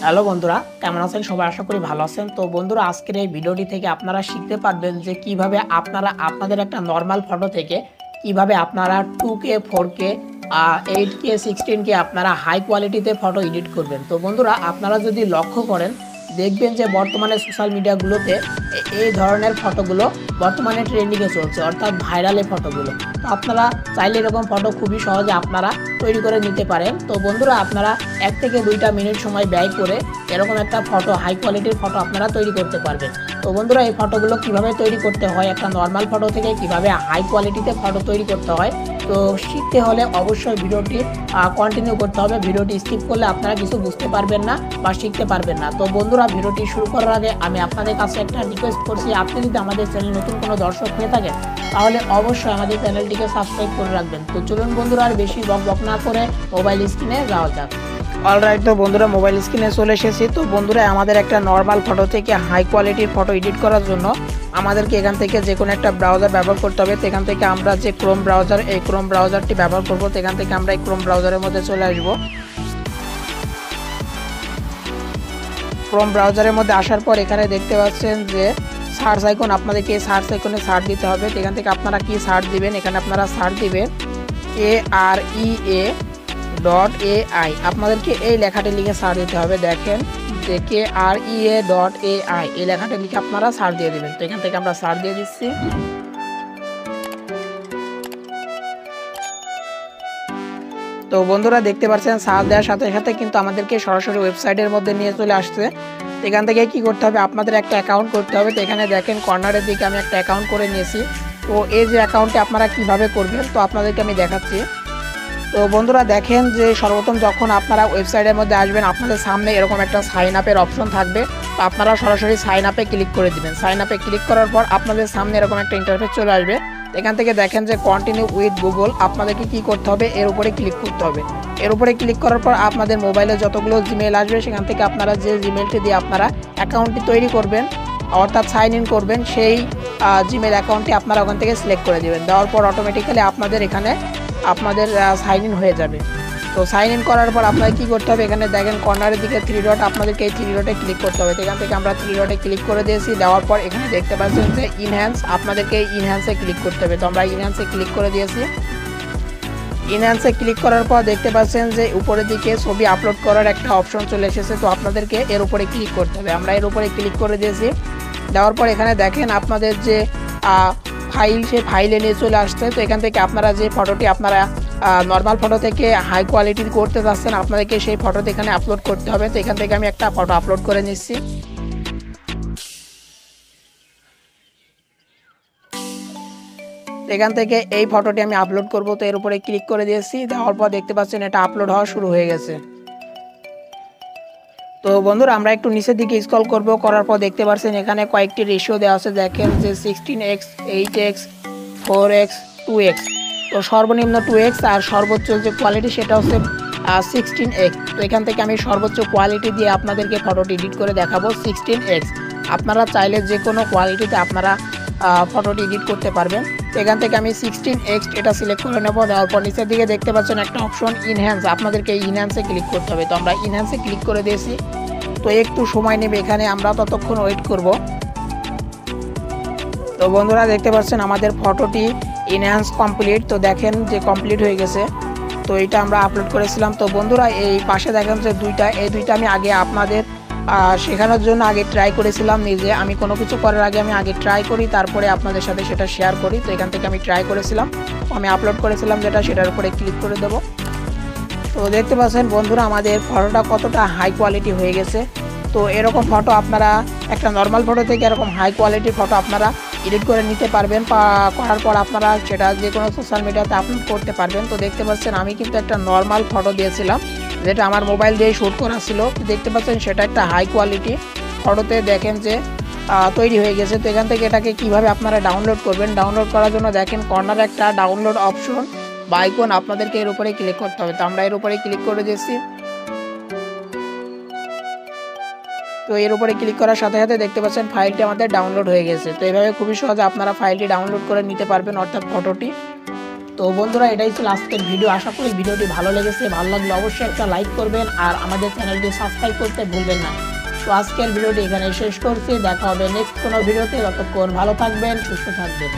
Hello বন্ধুরা, কেমন আছেন সবাই? আশা করি ভালো আছেন। তো বন্ধুরা, আজকের এই ভিডিওটি থেকে আপনারা শিখতে পারবেন যে কিভাবে আপনারা আপনাদের একটা নরমাল ফটো থেকে কিভাবে আপনারা 2K 4K 8K 16K আপনারা হাই কোয়ালিটিতে ফটো এডিট করবেন। তো বন্ধুরা, আপনারা যদি লক্ষ্য করেন দেখবেন যে বর্তমানে সোশ্যাল মিডিয়াগুলোতে এই ধরনের ফটোগুলো বর্তমানে ট্রেন্ডিংয়ে চলছে, অর্থাৎ ভাইরালে ফটোগুলো। তো আপনারা চাইলে এরকম ফটো খুবই সহজে আপনারা তৈরি করে নিতে পারেন। তো বন্ধুরা, আপনারা 1 থেকে 2টা মিনিট সময় ব্যয় করে এরকম একটা ফটো, হাই কোয়ালিটির ফটো আপনারা তৈরি করতে পারবেন। তো বন্ধুরা, এই ফটোগুলো কিভাবে তৈরি করতে হয়, একটা নর্মাল ফটো থেকে কিভাবে হাই কোয়ালিটিতে ফটো তৈরি করতে হয়, তো শিখতে হলে অবশ্যই ভিডিওটি কন্টিনিউ করতে হবে। ভিডিওটি স্কিপ করলে আপনারা কিছু বুঝতে পারবেন না বা শিখতে পারবেন না। তো বন্ধুরা, ভিডিওটি শুরু করার আগে আমি আপনাদের কাছে একটা রিকোয়েস্ট করছি, আপনি যদি আমাদের চ্যানেল নতুন কোনো দর্শক হয়ে থাকেন তাহলে অবশ্যই আমাদের চ্যানেলটিকে সাবস্ক্রাইব করে রাখবেন। তো চলুন বন্ধুরা, আর বেশি বক না করে মোবাইল স্ক্রিনে যাওয়া যাক। অলরাইট, তো বন্ধুরা মোবাইল স্ক্রিনে চলে এসেছি। তো বন্ধুরা, আমাদের একটা নর্মাল ফটো থেকে হাই কোয়ালিটির ফটো এডিট করার জন্য আমাদেরকে এখান থেকে যে কোনো একটা ব্রাউজার ব্যবহার করতে হবে। তো এখান থেকে আমরা যে ক্রোম ব্রাউজার, এই ক্রোম ব্রাউজারটি ব্যবহার করব। তো এখান থেকে আমরা এই ক্রোম ব্রাউজারের মধ্যে চলে আসব। ক্রোম ব্রাউজারের মধ্যে আসার পর এখানে দেখতে পাচ্ছেন যে সার্চ আইকন, আপনাদেরকে এই সার্চ আইকনে সার্চ দিতে হবে। তো এখান থেকে আপনারা কি সার্চ দিবেন, এখানে আপনারা সার্চ দিবেন KREA.AI। আপনাদেরকে এই লেখাটি লিখে সার্চ দিতে হবে। দেখেন যে KREA.AI এই লেখাটি লিখে আপনারা সার্চ দিয়ে দেবেন। তো এখান থেকে আমরা সার্চ দিয়ে দিচ্ছি। তো বন্ধুরা, দেখতে পাচ্ছেন সার্চ দেওয়ার সাথে সাথে কিন্তু আমাদেরকে সরাসরি ওয়েবসাইটের মধ্যে নিয়ে চলে আসছে। এখান থেকে কি করতে হবে, আপনাদের একটা অ্যাকাউন্ট করতে হবে। তো এখানে দেখেন কর্নারের দিকে আমি একটা অ্যাকাউন্ট করে নিয়েছি। তো এই যে অ্যাকাউন্টে আপনারা কিভাবে করবেন তো আপনাদেরকে আমি দেখাচ্ছি। তো বন্ধুরা, দেখেন যে সর্বপ্রথম যখন আপনারা ওয়েবসাইটের মধ্যে আসবেন আপনাদের সামনে এরকম একটা সাইন আপের অপশন থাকবে। তো আপনারা সরাসরি সাইন আপে ক্লিক করে দিবেন। সাইন আপে ক্লিক করার পর আপনাদের সামনে এরকম একটা ইন্টারফেস চলে আসবে। এখান থেকে দেখেন যে কন্টিনিউ উইথ গুগল, আপনাদেরকে কি করতে হবে, এর উপরে ক্লিক করতে হবে। এর উপরে ক্লিক করার পর আপনাদের মোবাইলে যতগুলো জিমেল আসবে সেখান থেকে আপনারা যে জিমেলটি দিয়ে আপনারা অ্যাকাউন্টটি তৈরি করবেন অর্থাৎ সাইন ইন করবেন, সেই জিমেল অ্যাকাউন্টটি আপনারা ওখান থেকে সিলেক্ট করে দেবেন। দেওয়ার পর অটোমেটিক্যালি আপনাদের এখানে আপনাদের সাইন ইন হয়ে যাবে। তো সাইন ইন করার পর আপনাদের কী করতে হবে, এখানে দেখেন কর্নারের দিকে 3 ডট, আপনাদেরকে এই 3 ডটে ক্লিক করতে হবে। তো এখান থেকে আমরা 3 ডটে ক্লিক করে দিয়েছি। দেওয়ার পর এখানে দেখতে পাচ্ছেন যে ইনহ্যান্স, আপনাদেরকে ইনহ্যান্সে ক্লিক করতে হবে। তো আমরা ইনহ্যান্সে ক্লিক করে দিয়েছি। ইনহ্যান্সে ক্লিক করার পর দেখতে পাচ্ছেন যে উপরের দিকে ছবি আপলোড করার একটা অপশন চলে এসেছে। তো আপনাদেরকে এর উপরে ক্লিক করতে হবে। আমরা এর উপরে ক্লিক করে দিয়েছি। দেওয়ার পর এখানে দেখেন আপনাদের যে ফাইল, সেই ফাইলে নিয়ে চলে আসছে। তো এখান থেকে আপনারা যে ফটোটি আপনারা নর্মাল ফটো থেকে হাই কোয়ালিটির করতে চাচ্ছেন আপনাদেরকে সেই ফটোতে এখানে আপলোড করতে হবে। তো এখান থেকে আমি একটা ফটো আপলোড করে নিচ্ছি। এখান থেকে এই ফটোটি আমি আপলোড করব। তো এর উপরে ক্লিক করে দিয়েছি। দেওয়ার পর দেখতে পাচ্ছেন এটা আপলোড হওয়া শুরু হয়ে গেছে। তো বন্ধুরা, আমরা একটু নিচের দিকে স্ক্রল করব। করার পর দেখতে পাচ্ছেন এখানে কয়েকটি রেশিও দেওয়া আছে। দেখেন যে 16x, 8x, 4x, 2x। তো সর্বনিম্ন 2x আর সর্বোচ্চ যে কোয়ালিটি সেটা হচ্ছে 16x। তো এখান থেকে আমি সর্বোচ্চ কোয়ালিটি দিয়ে আপনাদেরকে ফটোটি এডিট করে দেখাবো 16x। আপনারা চাইলে যে কোনো কোয়ালিটিতে আপনারা ফটোটি এডিট করতে পারবেন। তো এখান থেকে আমি 16x এটা সিলেক্ট করে নেব। দেওয়ার পর নিচের দিকে দেখতে পাচ্ছেন একটা অপশন ইনহ্যান্স, আপনাদেরকে ইনহ্যান্সে ক্লিক করতে হবে। তো আমরা ইনহ্যান্সে ক্লিক করে দিয়েছি। তো একটু সময় নেবে এখানে, আমরা ততক্ষণ ওয়েট করব। তো বন্ধুরা, দেখতে পাচ্ছেন আমাদের ফটোটি ইনহ্যান্স কমপ্লিট। তো দেখেন যে কমপ্লিট হয়ে গেছে। তো এটা আমরা আপলোড করেছিলাম। তো বন্ধুরা, এই পাশে দেখেন যে এই দুইটা আমি আগে আপনাদের শেখানোর জন্য আগে ট্রাই করেছিলাম নিজে। আমি কোনো কিছু করার আগে আমি আগে ট্রাই করি, তারপরে আপনাদের সাথে সেটা শেয়ার করি। তো এখান থেকে আমি ট্রাই করেছিলাম, আমি আপলোড করেছিলাম যেটা, সেটার উপরে ক্লিক করে দেবো। তো দেখতে পাচ্ছেন বন্ধুরা আমাদের ফটোটা কতটা হাই কোয়ালিটি হয়ে গেছে। তো এরকম ফটো আপনারা একটা নর্মাল ফটো থেকে এরকম হাই কোয়ালিটির ফটো আপনারা এডিট করে নিতে পারবেন। করার পর আপনারা সেটা যে কোনো সোশ্যাল মিডিয়াতে আপলোড করতে পারবেন। তো দেখতে পাচ্ছেন আমি কিন্তু একটা নর্মাল ফটো দিয়েছিলাম যেটা আমার মোবাইল দিয়ে শ্যুট করা ছিল। দেখতে পাচ্ছেন সেটা একটা হাই কোয়ালিটি ফটোতে দেখেন যে তৈরি হয়ে গেছে। তো এখান থেকে এটাকে কিভাবে আপনারা ডাউনলোড করবেন, ডাউনলোড করার জন্য দেখেন কর্নারে একটা ডাউনলোড অপশন বা আইকন, আপনাদেরকে এর উপরে ক্লিক করতে হবে। তো আমরা এর উপরে ক্লিক করে দিয়েছি। তো এর উপরে ক্লিক করার সাথে সাথে দেখতে পাচ্ছেন ফাইলটি আমাদের ডাউনলোড হয়ে গেছে। তো এইভাবে খুবই সহজে আপনারা ফাইলটি ডাউনলোড করে নিতে পারবেন, অর্থাৎ ফটোটি। তো বন্ধুরা এটাই ছিল আজকের ভিডিও। আশা করি ভিডিওটি ভালো লেগেছে। ভালো লাগলে অবশ্যই একটা লাইক করবেন আর আমাদের চ্যানেলটি সাবস্ক্রাইব করতে ভুলবেন না। তো আজকের ভিডিওটি এখানে শেষ করছি। দেখা হবে নেক্সট কোনো ভিডিওতে। ততক্ষণ ভালো থাকবেন, সুস্থ থাকবেন।